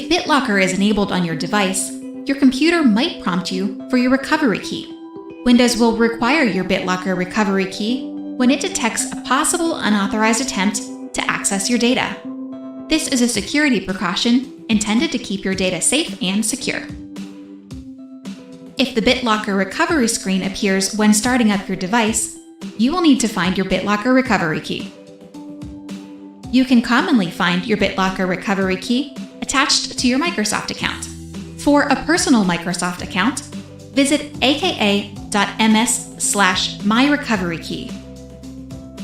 If BitLocker is enabled on your device, your computer might prompt you for your recovery key. Windows will require your BitLocker Recovery Key when it detects a possible unauthorized attempt to access your data. This is a security precaution intended to keep your data safe and secure. If the BitLocker recovery screen appears when starting up your device, you will need to find your BitLocker Recovery Key. You can commonly find your BitLocker Recovery Key attached to your Microsoft account. For a personal Microsoft account, visit aka.ms/myrecoverykey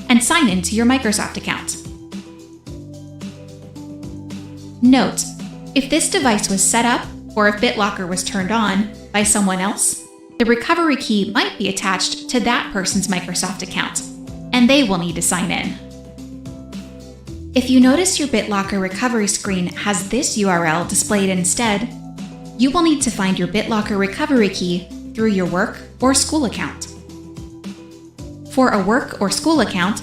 and sign in to your Microsoft account. Note, if this device was set up or if BitLocker was turned on by someone else, the recovery key might be attached to that person's Microsoft account, and they will need to sign in. If you notice your BitLocker recovery screen has this URL displayed instead, you will need to find your BitLocker recovery key through your work or school account. For a work or school account,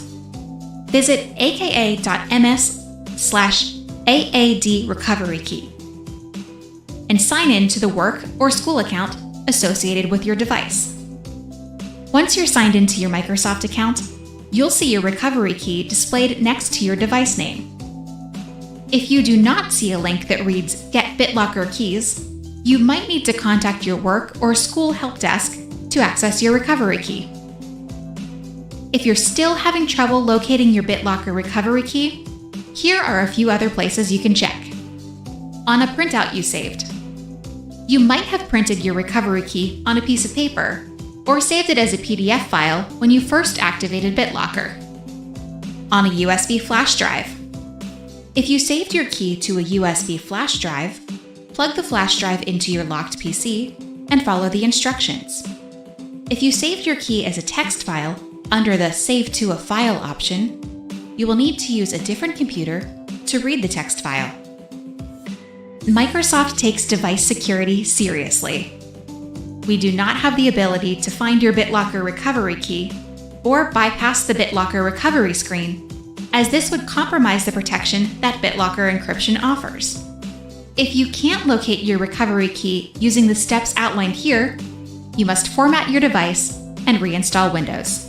visit aka.ms/aadrecoverykey and sign in to the work or school account associated with your device. Once you're signed into your Microsoft account, you'll see your recovery key displayed next to your device name. If you do not see a link that reads Get BitLocker Keys, you might need to contact your work or school help desk to access your recovery key. If you're still having trouble locating your BitLocker recovery key, here are a few other places you can check. On a printout you saved. You might have printed your recovery key on a piece of paper or saved it as a PDF file when you first activated BitLocker. On a USB flash drive. If you saved your key to a USB flash drive, plug the flash drive into your locked PC and follow the instructions. If you saved your key as a text file under the Save to a File option, you will need to use a different computer to read the text file. Microsoft takes device security seriously. We do not have the ability to find your BitLocker recovery key or bypass the BitLocker recovery screen, as this would compromise the protection that BitLocker encryption offers. If you can't locate your recovery key using the steps outlined here, you must format your device and reinstall Windows.